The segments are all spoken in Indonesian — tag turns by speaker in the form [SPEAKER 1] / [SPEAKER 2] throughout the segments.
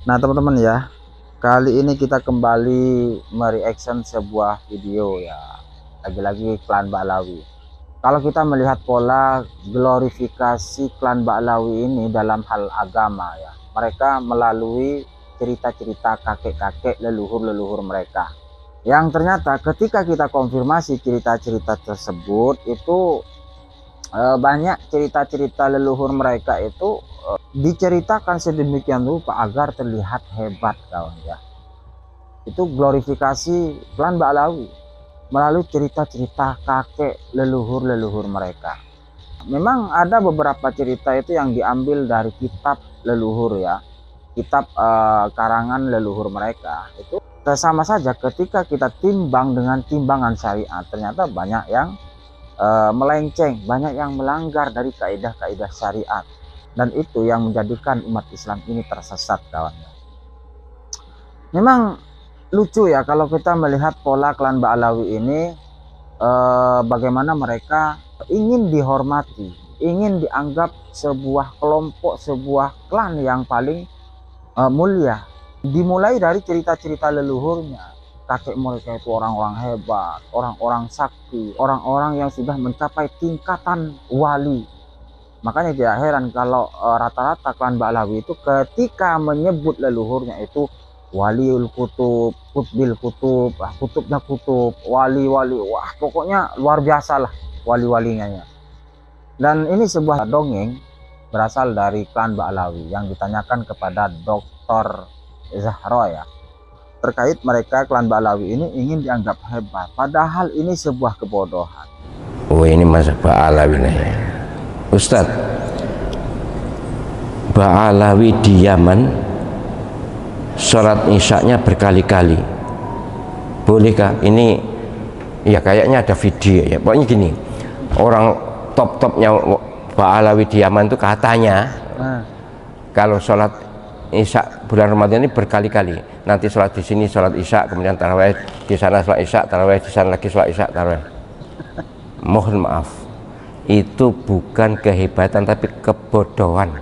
[SPEAKER 1] Nah teman-teman ya, kali ini kita kembali mereaction sebuah video ya, lagi-lagi klan Ba'lawi. Kalau kita melihat pola glorifikasi klan Ba'lawi ini dalam hal agama ya, mereka melalui cerita-cerita kakek-kakek leluhur-leluhur mereka, yang ternyata ketika kita konfirmasi cerita-cerita tersebut itu banyak cerita-cerita leluhur mereka itu diceritakan sedemikian rupa agar terlihat hebat kawan ya. Itu glorifikasi klan Ba'lawi melalui cerita-cerita kakek leluhur-leluhur mereka. Memang ada beberapa cerita itu yang diambil dari kitab leluhur ya, kitab karangan leluhur mereka. Itu sama saja ketika kita timbang dengan timbangan syariat, ternyata banyak yang melenceng, banyak yang melanggar dari kaidah-kaidah syariat, dan itu yang menjadikan umat Islam ini tersesat kawan. Memang lucu ya kalau kita melihat pola klan Ba'lawi ini, bagaimana mereka ingin dihormati, ingin dianggap sebuah kelompok, sebuah klan yang paling mulia. Dimulai dari cerita-cerita leluhurnya, kakek mereka itu orang-orang hebat, orang-orang sakti, orang-orang yang sudah mencapai tingkatan wali. Makanya tidak heran kalau rata-rata klan Ba'lawi itu ketika menyebut leluhurnya itu waliul kutub, kutbil kutub, kutubnya kutub, wali-wali, wah pokoknya luar biasa lah wali-walinya ya. Dan ini sebuah dongeng berasal dari klan Ba'lawi yang ditanyakan kepada Dr. Zahra ya, terkait mereka klan Ba'lawi ini ingin dianggap hebat, padahal ini sebuah kebodohan.
[SPEAKER 2] Oh ini masa Ba'lawi nih Ustadz. Ba'lawi di Yaman sholat isyaknya berkali-kali, bolehkah ini? Ya kayaknya ada video ya, pokoknya gini, orang top-topnya Ba'lawi di Yaman itu katanya kalau sholat isya bulan Ramadan ini berkali-kali, nanti sholat di sini sholat isya, kemudian tarawih di sana sholat isya, tarawih di sana lagi sholat isya, tarawih. Mohon maaf, itu bukan kehebatan tapi kebodohan,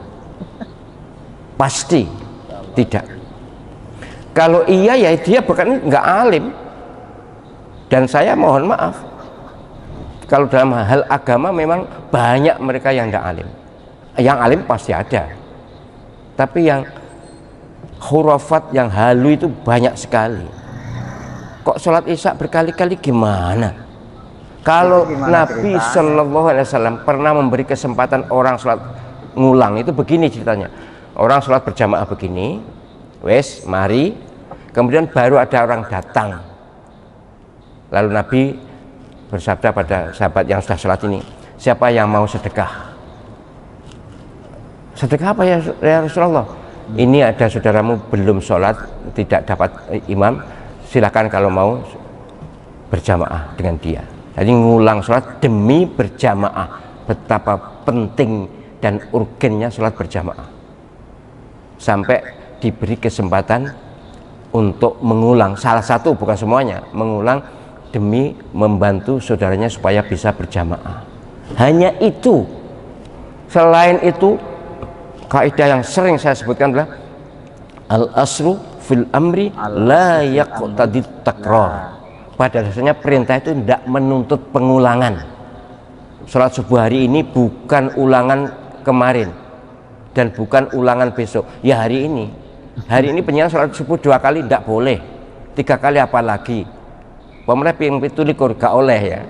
[SPEAKER 2] pasti tidak. Kalau iya ya dia bukan nggak alim, dan saya mohon maaf kalau dalam hal agama memang banyak mereka yang nggak alim. Yang alim pasti ada, tapi yang khurafat, yang halu itu banyak sekali. Kok sholat isya berkali-kali gimana? Kalau Nabi Shallallahu Alaihi Wasallam pernah memberi kesempatan orang sholat ngulang, itu begini ceritanya. Orang sholat berjamaah begini, wes mari, kemudian baru ada orang datang, lalu Nabi bersabda pada sahabat yang sudah sholat ini, siapa yang mau sedekah? Sedekah apa ya Rasulullah? Ini ada saudaramu belum sholat, tidak dapat imam, silakan kalau mau berjamaah dengan dia. Jadi ngulang sholat demi berjamaah. Betapa penting dan urgennya sholat berjamaah, sampai diberi kesempatan untuk mengulang, salah satu bukan semuanya, mengulang demi membantu saudaranya supaya bisa berjamaah. Hanya itu. Selain itu, kaidah yang sering saya sebutkan adalah al-asru fil amri la yaqtadi takrar. Pada dasarnya perintah itu tidak menuntut pengulangan. Sholat subuh hari ini bukan ulangan kemarin dan bukan ulangan besok, ya hari ini. Hari ini penyiaran sholat subuh 2 kali tidak boleh, 3 kali apalagi. Pemerintah ping pitulikur gak oleh ya.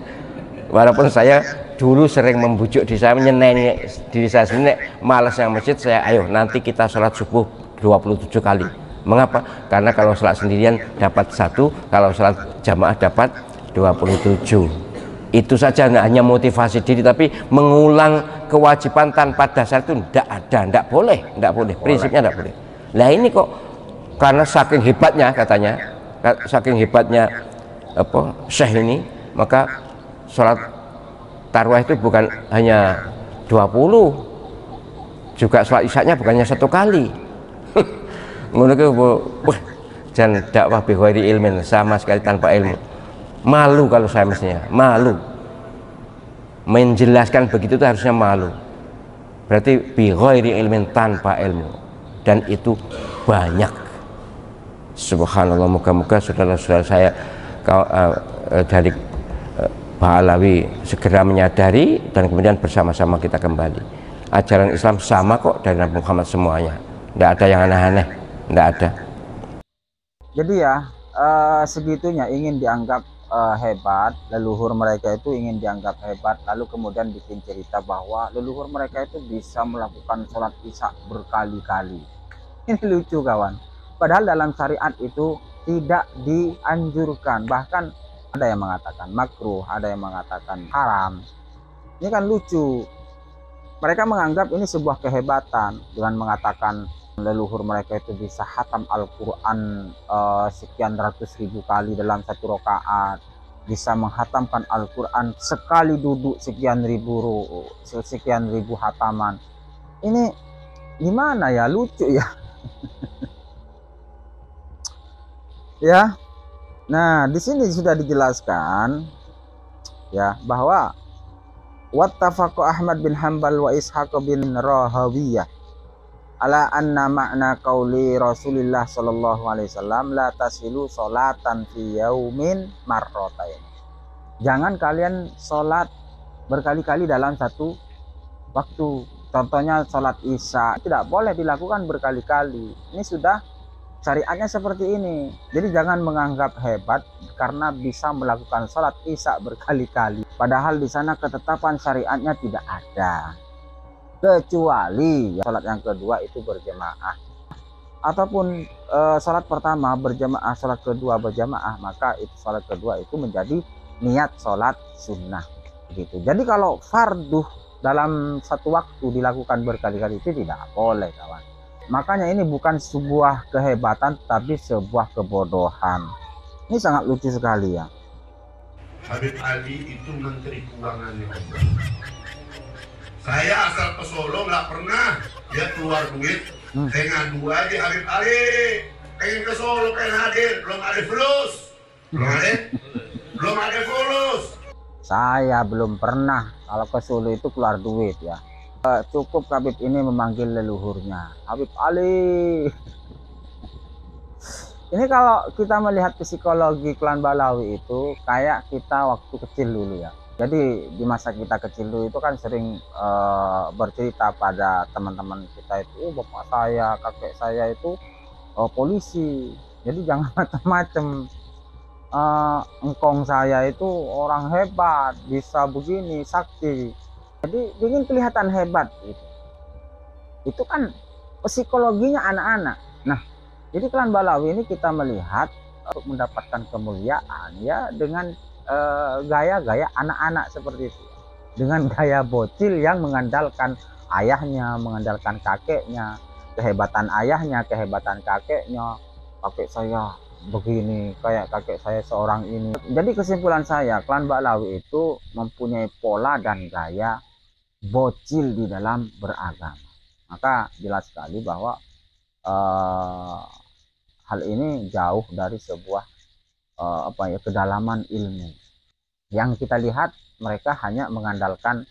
[SPEAKER 2] Walaupun saya dulu sering membujuk diri saya, menyeneni diri saya sendiri, malas yang masjid, saya ayo nanti kita sholat subuh 27 kali. Mengapa? Karena kalau sholat sendirian dapat 1, kalau sholat jamaah dapat 27. Itu saja, hanya motivasi diri, tapi mengulang kewajiban tanpa dasar itu tidak ada, tidak boleh, prinsipnya tidak boleh. Nah ini kok karena saking hebatnya katanya, saking hebatnya apa syekh ini, maka sholat tarawih itu bukan hanya 20, juga sholat isyaknya bukannya 1 kali. Ngono ke dan dakwah bi ghairi ilmin, sama sekali tanpa ilmu. Malu kalau saya mestinya, malu. Menjelaskan begitu itu harusnya malu. Berarti bi ghairi ilmin, tanpa ilmu. dan itu banyak. Subhanallah, moga-moga saudara-saudara saya dari Ba'alawi segera menyadari dan kemudian bersama-sama kita kembali. Ajaran Islam sama kok dari Nabi Muhammad semuanya, tidak ada yang aneh-aneh, tidak ada.
[SPEAKER 1] Jadi ya segitunya ingin dianggap hebat, leluhur mereka itu ingin dianggap hebat, lalu kemudian bikin cerita bahwa leluhur mereka itu bisa melakukan sholat isya berkali-kali. Ini lucu kawan, padahal dalam syariat itu tidak dianjurkan, bahkan ada yang mengatakan makruh, ada yang mengatakan haram. Ini kan lucu, mereka menganggap ini sebuah kehebatan dengan mengatakan leluhur mereka itu bisa hatam Al-Quran sekian ratus ribu kali dalam satu rakaat, bisa menghatamkan Al-Quran sekali duduk sekian ribu hataman. Ini gimana ya, lucu ya. Ya, nah di sini sudah dijelaskan ya bahwa wattafaqo Ahmad bin Hanbal wa Ishaq bin Rahawiyah ala anna makna qauli Rasulillah sallallahu alaihi wasallam la tasilu salatan fi yaumin marratain. Jangan kalian sholat berkali-kali dalam satu waktu. Contohnya sholat isya tidak boleh dilakukan berkali-kali. Ini sudah syariatnya seperti ini. Jadi jangan menganggap hebat karena bisa melakukan sholat isya berkali-kali. Padahal di sana ketetapan syariatnya tidak ada. Kecuali sholat yang kedua itu berjamaah, ataupun sholat pertama berjamaah, sholat kedua berjamaah, maka itu sholat kedua itu menjadi niat sholat sunnah gitu. Jadi kalau fardu dalam satu waktu dilakukan berkali-kali itu tidak boleh kawan. Makanya ini bukan sebuah kehebatan tapi sebuah kebodohan. Ini sangat lucu sekali ya.
[SPEAKER 3] Habib Ali itu menteri keuangannya. Saya asal ke Solo nggak pernah dia keluar duit. Saya ngadu aja Habib Ali, pengen ke Solo, pengen hadir, belum ada fulus, belum ada fulus.
[SPEAKER 1] Saya belum pernah kalau ke Solo itu keluar duit ya. Cukup Habib ini memanggil leluhurnya Habib Ali. Ini kalau kita melihat psikologi klan Ba'alawi itu kayak kita waktu kecil dulu ya. Jadi di masa kita kecil dulu itu kan sering bercerita pada teman-teman kita itu, bapak saya, kakek saya itu polisi. Jadi jangan macam-macam. Engkong saya itu orang hebat, bisa begini, sakti. Jadi ingin kelihatan hebat gitu. Itu kan psikologinya anak-anak. Nah, jadi klan Ba'alawi ini kita melihat untuk mendapatkan kemuliaan ya dengan gaya-gaya anak-anak seperti itu, dengan gaya bocil yang mengandalkan ayahnya, mengandalkan kakeknya, kehebatan ayahnya, kehebatan kakeknya. Kakek saya begini, kayak kakek saya seorang ini. Jadi kesimpulan saya, klan Ba'alawi itu mempunyai pola dan gaya bocil di dalam beragama. Maka jelas sekali bahwa hal ini jauh dari sebuah kedalaman ilmu. Yang kita lihat mereka hanya mengandalkan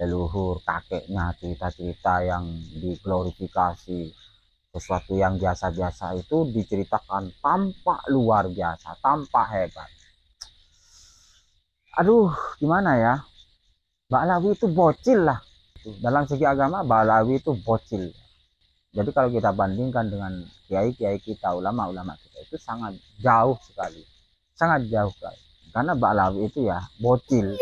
[SPEAKER 1] leluhur, kakeknya, cerita-cerita yang diglorifikasi, sesuatu yang biasa-biasa itu diceritakan tampak luar biasa, tampak hebat. Aduh, gimana ya? Ba'alawi itu bocil lah. Dalam segi agama Ba'alawi itu bocil. Jadi kalau kita bandingkan dengan kiai-kiai kita, ulama-ulama kita itu sangat jauh sekali. Sangat jauh sekali. Karena Ba'alawi itu ya bocil.